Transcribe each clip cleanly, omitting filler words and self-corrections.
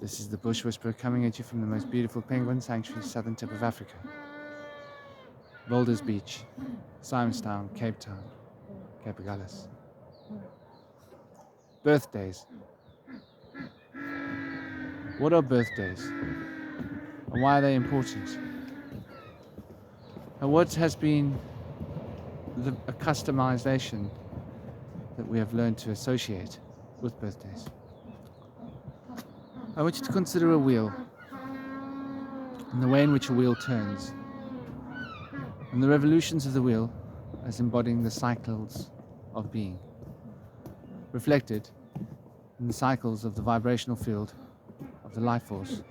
This is the Bush Whisperer coming at you from the most beautiful penguin sanctuary, southern tip of Africa. Boulders Beach, Simonstown, Cape Town, Cape Agulhas. Birthdays. What are birthdays? And why are they important? And what has been a customization that we have learned to associate with birthdays? I want you to consider a wheel and the way in which a wheel turns, and the revolutions of the wheel as embodying the cycles of being, reflected in the cycles of the vibrational field of the life force,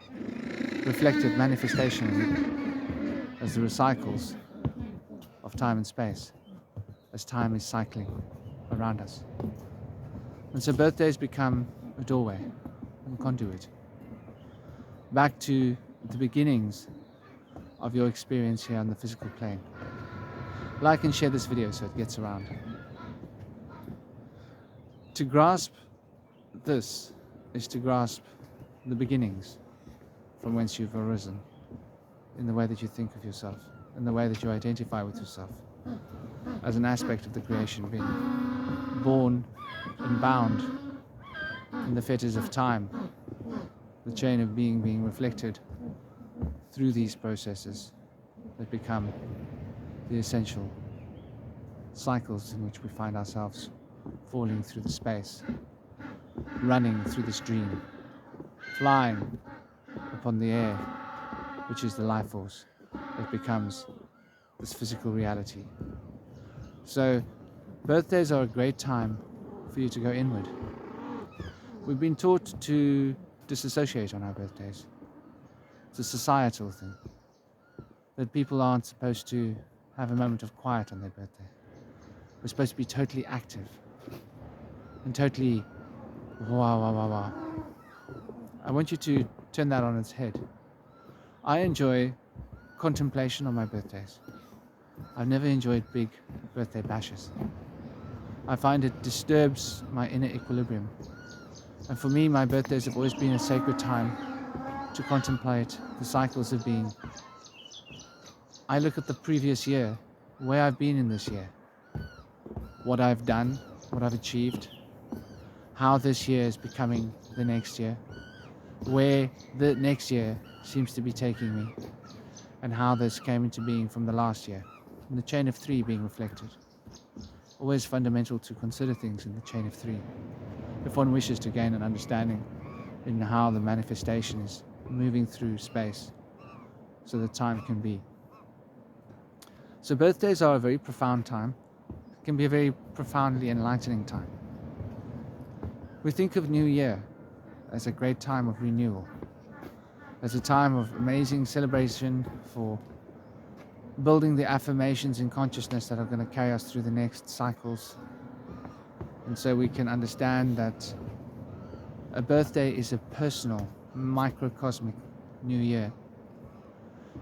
reflected manifestation as the recycles of time and space, as time is cycling around us. And so birthdays become a doorway and conduit back to the beginnings of your experience here on the physical plane. Like and share this video so it gets around. To grasp this is to grasp the beginnings from whence you've arisen, in the way that you think of yourself, in the way that you identify with yourself, as an aspect of the creation being, born and bound in the fetters of time, the chain of being reflected through these processes that become the essential cycles in which we find ourselves falling through the space, running through this dream, flying upon the air, which is the life force that becomes this physical reality. So birthdays are a great time for you to go inward. We've been taught to disassociate on our birthdays. It's a societal thing, that people aren't supposed to have a moment of quiet on their birthday. We're supposed to be totally active and totally wow. I want you to turn that on its head. I enjoy contemplation on my birthdays. I've never enjoyed big birthday bashes. I find it disturbs my inner equilibrium. And for me, my birthdays have always been a sacred time to contemplate the cycles of being. I look at the previous year, where I've been in this year, what I've done, what I've achieved, how this year is becoming the next year, where the next year seems to be taking me, and how this came into being from the last year, and the chain of three being reflected. Always fundamental to consider things in the chain of three, if one wishes to gain an understanding in how the manifestation is moving through space so that time can be. So birthdays are a very profound time. It can be a very profoundly enlightening time. We think of New Year as a great time of renewal, as a time of amazing celebration for building the affirmations in consciousness that are going to carry us through the next cycles. And so we can understand that a birthday is a personal, microcosmic new year.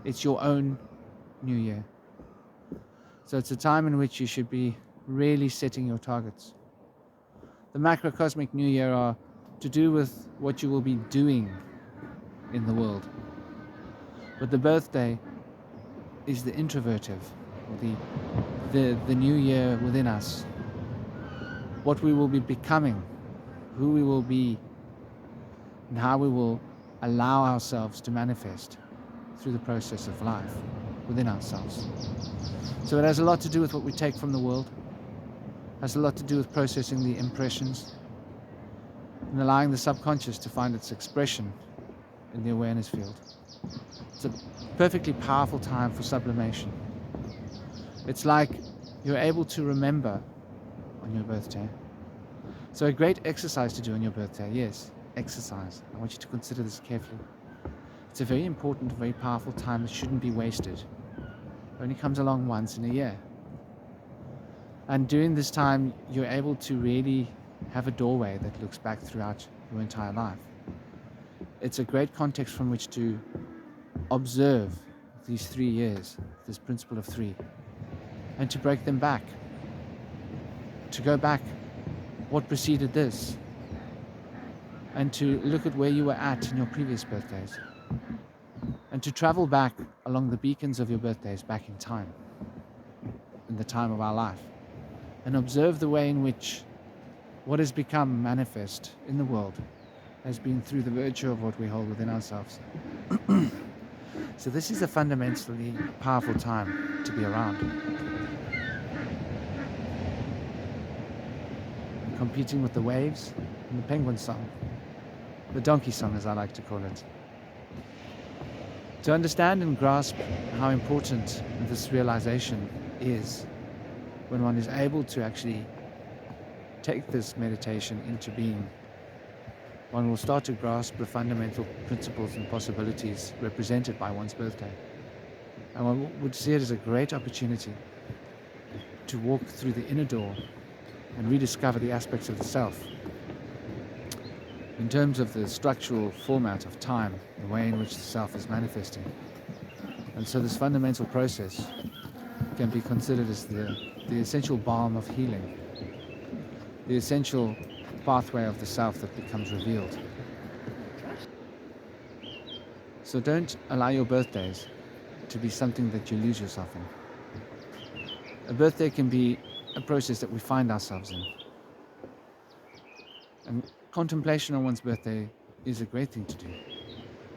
It's your own new year. So it's a time in which you should be really setting your targets. The macrocosmic new year are to do with what you will be doing in the world. But the birthday is the introvertive, the new year within us. What we will be becoming, who we will be, and how we will allow ourselves to manifest through the process of life within ourselves. So it has a lot to do with what we take from the world, has a lot to do with processing the impressions and allowing the subconscious to find its expression in the awareness field. It's a perfectly powerful time for sublimation. It's like you're able to remember on your birthday. So a great exercise to do on your birthday, yes, exercise. I want you to consider this carefully. It's a very important, very powerful time that shouldn't be wasted. It only comes along once in a year. And during this time, you're able to really have a doorway that looks back throughout your entire life. It's a great context from which to observe these 3 years, this principle of three, and to break them back, to go back, what preceded this, and to look at where you were at in your previous birthdays, and to travel back along the beacons of your birthdays back in time, in the time of our life, and observe the way in which what has become manifest in the world has been through the virtue of what we hold within ourselves. So this is a fundamentally powerful time to be around. And competing with the waves and the penguin song, the donkey song as I like to call it. To understand and grasp how important this realization is when one is able to actually take this meditation into being, one will start to grasp the fundamental principles and possibilities represented by one's birthday. And one would see it as a great opportunity to walk through the inner door and rediscover the aspects of the self in terms of the structural format of time, the way in which the self is manifesting. And so this fundamental process can be considered as the essential balm of healing, the essential pathway of the self that becomes revealed. So don't allow your birthdays to be something that you lose yourself in. A birthday can be a process that we find ourselves in. And contemplation on one's birthday is a great thing to do.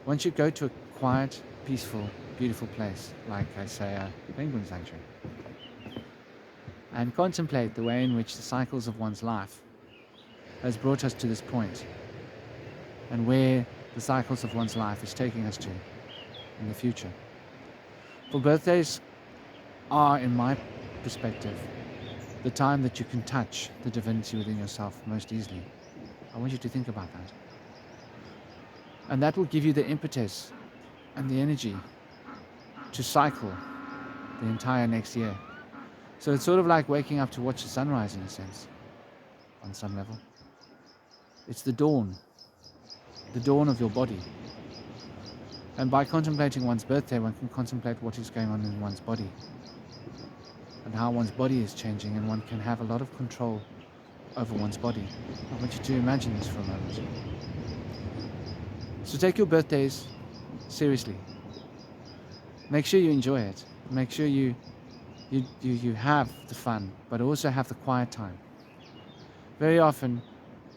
Once you go to a quiet, peaceful, beautiful place, like I say, a penguin sanctuary, and contemplate the way in which the cycles of one's life has brought us to this point, and where the cycles of one's life is taking us to in the future. For birthdays are, in my perspective, the time that you can touch the divinity within yourself most easily. I want you to think about that. And that will give you the impetus and the energy to cycle the entire next year. So it's sort of like waking up to watch the sunrise in a sense, on some level. It's the dawn of your body. And by contemplating one's birthday, one can contemplate what is going on in one's body and how one's body is changing, and one can have a lot of control over one's body. I want you to imagine this for a moment. So take your birthdays seriously. Make sure you enjoy it. Make sure you have the fun, but also have the quiet time. Very often,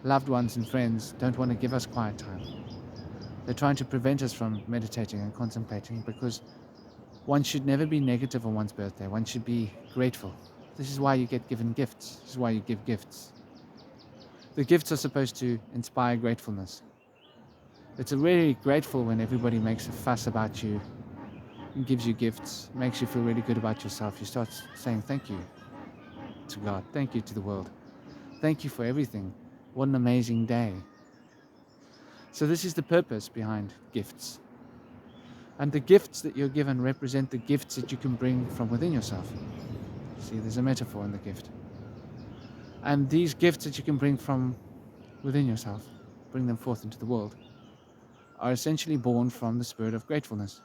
loved ones and friends don't want to give us quiet time. They're trying to prevent us from meditating and contemplating, because one should never be negative on one's birthday. One should be grateful. This is why you get given gifts. This is why you give gifts. The gifts are supposed to inspire gratefulness. It's really grateful when everybody makes a fuss about you and gives you gifts, makes you feel really good about yourself. You start saying thank you to God, thank you to the world, thank you for everything. What an amazing day. So this is the purpose behind gifts. And the gifts that you're given represent the gifts that you can bring from within yourself. See, there's a metaphor in the gift. And these gifts that you can bring from within yourself, bring them forth into the world, are essentially born from the spirit of gratefulness.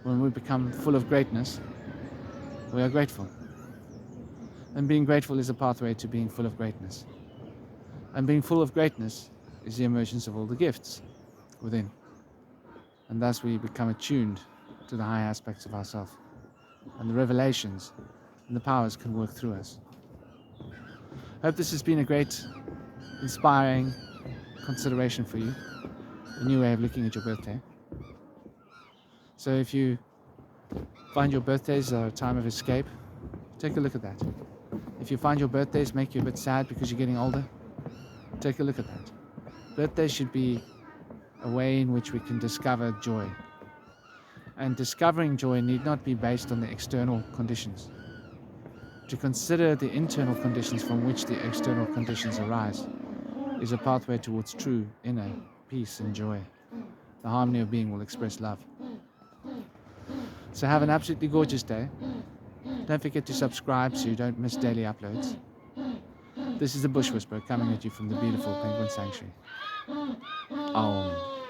When we become full of greatness, we are grateful. And being grateful is a pathway to being full of greatness. And being full of greatness is the emergence of all the gifts within. And thus we become attuned to the high aspects of ourselves. And the revelations and the powers can work through us. I hope this has been a great, inspiring consideration for you. A new way of looking at your birthday. So if you find your birthdays are a time of escape, take a look at that. If you find your birthdays make you a bit sad because you're getting older, take a look at that. Birthdays should be a way in which we can discover joy. And discovering joy need not be based on the external conditions. To consider the internal conditions from which the external conditions arise is a pathway towards true inner peace and joy. The harmony of being will express love. So have an absolutely gorgeous day. Don't forget to subscribe so you don't miss daily uploads. This is the Bush Whisperer coming at you from the beautiful Penguin Sanctuary. Om.